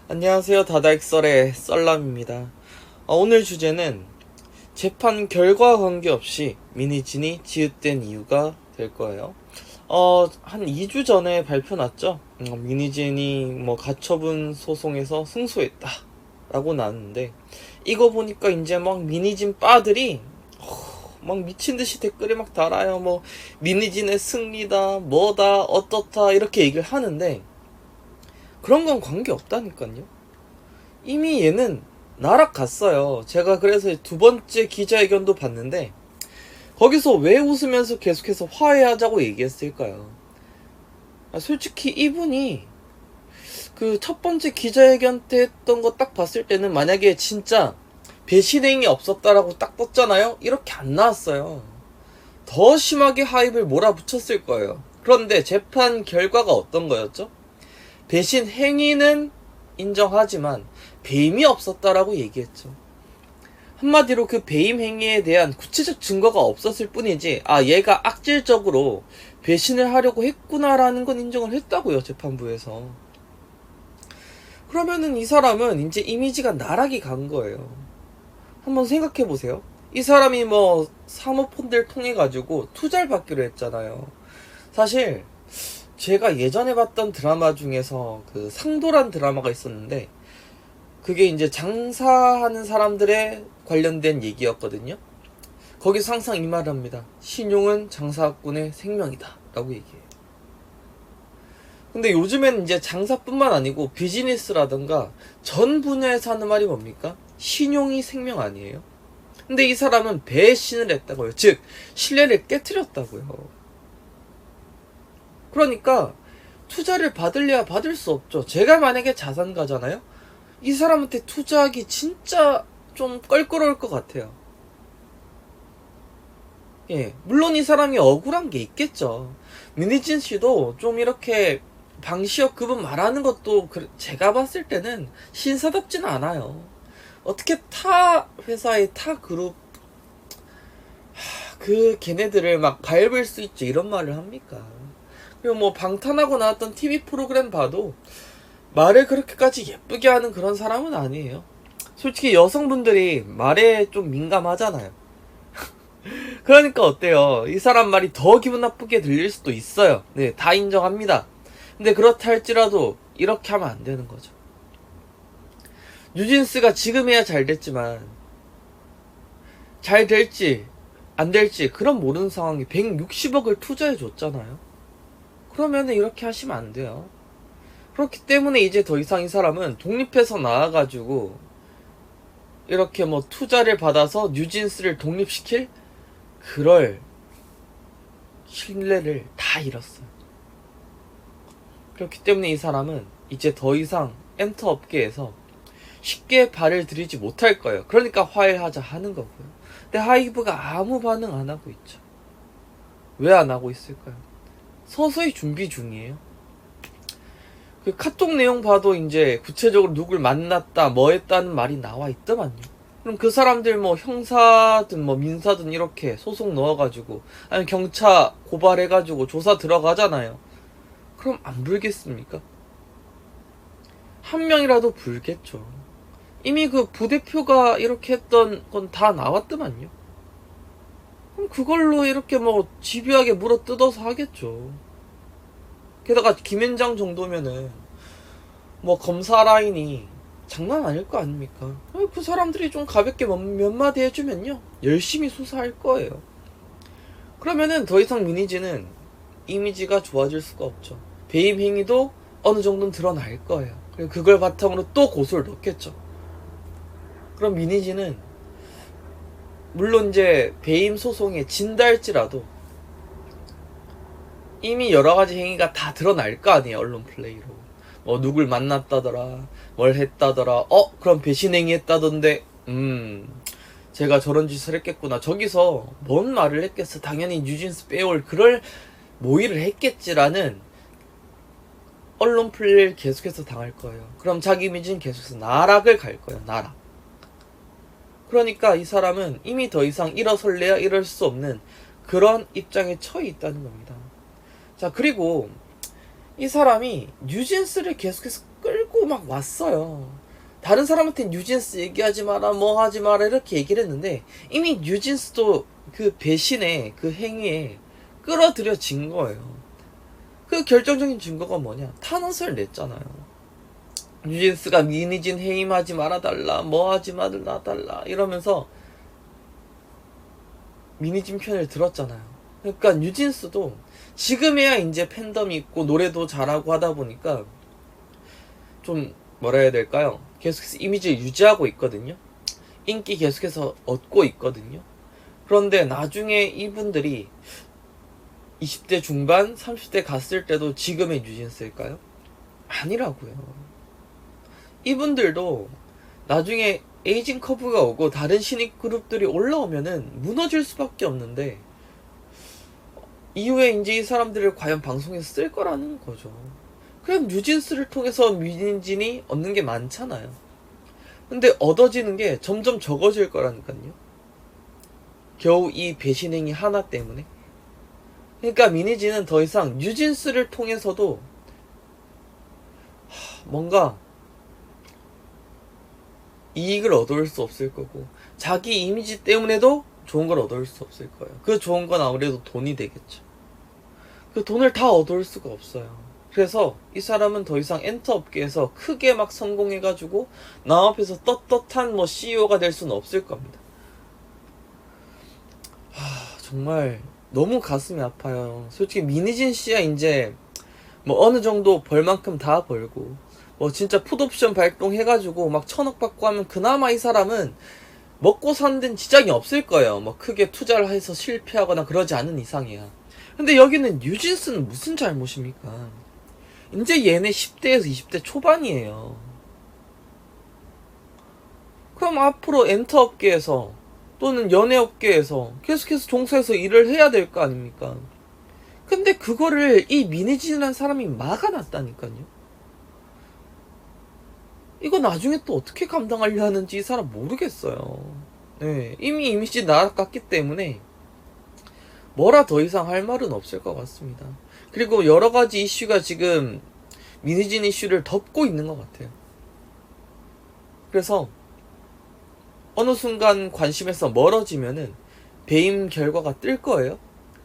안녕하세요. 다다익설의 썰람입니다. 오늘 주제는 재판 결과와 관계없이 미니진이 지읒된 이유가 될 거예요. 한 2주 전에 발표 났죠? 미니진이 가처분 소송에서 승소했다 라고 나왔는데, 이거 보니까 이제 막 미니진 빠들이 막 미친듯이 댓글에 막 달아요. 미니진의 승리다, 뭐다, 어떻다 이렇게 얘기를 하는데, 그런 건 관계없다니까요. 이미 얘는 날아갔어요. 제가 그래서 두 번째 기자회견도 봤는데, 거기서 왜 웃으면서 계속해서 화해하자고 얘기했을까요? 솔직히 이분이 그 첫 번째 기자회견 때 했던 거 딱 봤을 때는, 만약에 진짜 배신행위 없었다라고 딱 떴잖아요? 이렇게 안 나왔어요. 더 심하게 하입을 몰아붙였을 거예요. 그런데 재판 결과가 어떤 거였죠? 배신 행위는 인정하지만 배임이 없었다라고 얘기했죠. 한마디로 그 배임 행위에 대한 구체적 증거가 없었을 뿐이지, 얘가 악질적으로 배신을 하려고 했구나라는 건 인정을 했다고요, 재판부에서. 그러면은 이 사람은 이제 이미지가 나락이 간 거예요. 한번 생각해 보세요. 이 사람이 사모펀드를 통해 가지고 투자를 받기로 했잖아요. 사실 제가 예전에 봤던 드라마 중에서 그 상도란 드라마가 있었는데, 그게 이제 장사하는 사람들의 관련된 얘기였거든요. 거기서 항상 이 말을 합니다. 신용은 장사꾼의 생명이다 라고 얘기해요. 근데 요즘에는 이제 장사뿐만 아니고 비즈니스라든가 전 분야에서 하는 말이 뭡니까? 신용이 생명 아니에요? 근데 이 사람은 배신을 했다고요. 즉 신뢰를 깨트렸다고요. 그러니까 투자를 받을래야 받을 수 없죠. 제가 만약에 자산가잖아요? 이 사람한테 투자하기 진짜 좀 껄끄러울 것 같아요. 예, 물론 이 사람이 억울한 게 있겠죠. 민희진 씨도 좀 이렇게 방시혁 그분 말하는 것도 제가 봤을 때는 신사답진 않아요. 어떻게 타 회사의 타 그룹 그 걔네들을 막 밟을 수 있지 이런 말을 합니까? 그리고 방탄하고 나왔던 TV 프로그램 봐도 말을 그렇게까지 예쁘게 하는 그런 사람은 아니에요. 솔직히 여성분들이 말에 좀 민감하잖아요. 그러니까 어때요? 이 사람 말이 더 기분 나쁘게 들릴 수도 있어요. 네, 다 인정합니다. 근데 그렇다 할지라도 이렇게 하면 안 되는 거죠. 뉴진스가 지금해야 잘 됐지만, 잘 될지 안 될지 그런 모르는 상황에 160억을 투자해 줬잖아요. 그러면 이렇게 하시면 안 돼요. 그렇기 때문에 이제 더 이상 이 사람은 독립해서 나와가지고 이렇게 투자를 받아서 뉴진스를 독립시킬 그럴 신뢰를 다 잃었어요. 그렇기 때문에 이 사람은 이제 더 이상 엔터 업계에서 쉽게 발을 들이지 못할 거예요. 그러니까 화해하자 하는 거고요. 근데 하이브가 아무 반응 안 하고 있죠. 왜 안 하고 있을까요? 서서히 준비 중이에요. 그 카톡 내용 봐도 이제 구체적으로 누굴 만났다 뭐 했다는 말이 나와 있더만요. 그럼 그 사람들 형사든 민사든 이렇게 소송 넣어가지고, 아니 경차 고발해가지고 조사 들어가잖아요. 그럼 안 불겠습니까? 한 명이라도 불겠죠. 이미 그 부대표가 이렇게 했던 건 다 나왔더만요. 그럼 그걸로 이렇게 집요하게 물어 뜯어서 하겠죠. 게다가 김현장 정도면은 검사 라인이 장난 아닐 거 아닙니까? 그 사람들이 좀 가볍게 몇 마디 해주면요 열심히 수사할 거예요. 그러면은 더 이상 미니지는 이미지가 좋아질 수가 없죠. 배임 행위도 어느 정도는 드러날 거예요. 그리고 그걸 바탕으로 또 고소를 넣겠죠. 그럼 미니지는 물론 이제 배임 소송에 진다 할지라도 이미 여러가지 행위가 다 드러날 거 아니에요. 언론 플레이로 누굴 만났다더라 뭘 했다더라, 그럼 배신행위 했다던데, 제가 저런 짓을 했겠구나. 저기서 뭔 말을 했겠어. 당연히 뉴진스 빼올 그럴 모의를 했겠지라는 언론 플레이를 계속해서 당할 거예요. 그럼 자기 이미지는 계속해서 나락을 갈 거예요. 나락. 그러니까 이 사람은 이미 더 이상 일어설래야 이럴 수 없는 그런 입장에 처해 있다는 겁니다. 자, 그리고 이 사람이 뉴진스를 계속해서 끌고 막 왔어요. 다른 사람한테 뉴진스 얘기하지 마라, 뭐 하지 마라 이렇게 얘기를 했는데 이미 뉴진스도 그 배신의 그 행위에 끌어들여진 거예요. 그 결정적인 증거가 뭐냐? 탄원서를 냈잖아요. 뉴진스가 미니진 해임하지 말아달라, 뭐 하지 말아달라 이러면서 미니진 편을 들었잖아요. 그러니까 뉴진스도 지금에야 이제 팬덤이 있고 노래도 잘하고 하다 보니까 좀 뭐라 해야 될까요? 계속해서 이미지를 유지하고 있거든요. 인기 계속해서 얻고 있거든요. 그런데 나중에 이분들이 20대 중반, 30대 갔을 때도 지금의 뉴진스일까요? 아니라고요. 이분들도 나중에 에이징 커브가 오고 다른 신입 그룹들이 올라오면은 무너질 수밖에 없는데 이후에 이제 이 사람들을 과연 방송에서 쓸 거라는 거죠. 그냥 뉴진스를 통해서 민진이 얻는 게 많잖아요. 근데 얻어지는 게 점점 적어질 거라니까요. 겨우 이 배신행위 하나 때문에. 그러니까 미니진은 더 이상 뉴진스를 통해서도 뭔가 이익을 얻을 수 없을 거고 자기 이미지 때문에도 좋은 걸 얻을 수 없을 거예요. 그 좋은 건 아무래도 돈이 되겠죠. 그 돈을 다 얻을 수가 없어요. 그래서 이 사람은 더 이상 엔터 업계에서 크게 막 성공해가지고 남 앞에서 떳떳한 뭐 CEO가 될 수는 없을 겁니다. 정말 너무 가슴이 아파요. 솔직히 미니진 씨야 이제 뭐 어느 정도 벌 만큼 다 벌고 뭐 진짜 풋옵션 발동해가지고 막 1,000억 받고 하면 그나마 이 사람은 먹고 사는 데는 지장이 없을 거예요. 뭐 크게 투자를 해서 실패하거나 그러지 않은 이상이야. 근데 여기는 뉴진스는 무슨 잘못입니까? 이제 얘네 10대에서 20대 초반이에요. 그럼 앞으로 엔터업계에서 또는 연예업계에서 계속해서 종사해서 일을 해야 될 거 아닙니까? 근데 그거를 이 미니진이라는 사람이 막아놨다니까요. 이거 나중에 또 어떻게 감당하려 하는지 이 사람 모르겠어요. 네, 이미 이미지 날아갔기 때문에 뭐라 더 이상 할 말은 없을 것 같습니다. 그리고 여러 가지 이슈가 지금 미니진 이슈를 덮고 있는 것 같아요. 그래서 어느 순간 관심에서 멀어지면은 배임 결과가 뜰 거예요.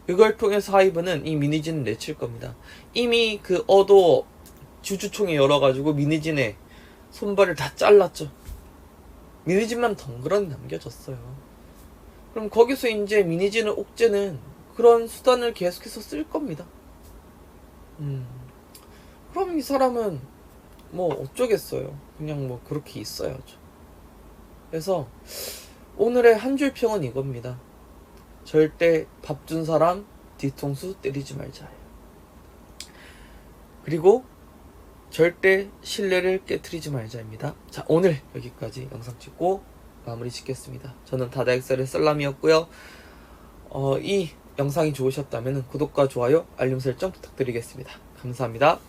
이걸 통해서 하이브는 이 미니진을 내칠 겁니다. 이미 그 어도 주주총회 열어가지고 미니진의 손발을 다 잘랐죠. 미니진만 덩그러니 남겨졌어요. 그럼 거기서 이제 미니진을 옥죄는 그런 수단을 계속해서 쓸 겁니다. 그럼 이 사람은 뭐 어쩌겠어요. 그냥 뭐 그렇게 있어야죠. 그래서 오늘의 한 줄 평은 이겁니다. 절대 밥 준 사람 뒤통수 때리지 말자. 그리고 절대 신뢰를 깨트리지 말자입니다. 자, 오늘 여기까지 영상 찍고 마무리 짓겠습니다. 저는 다다익설의 썰람이었고요. 이 영상이 좋으셨다면 구독과 좋아요, 알림 설정 부탁드리겠습니다. 감사합니다.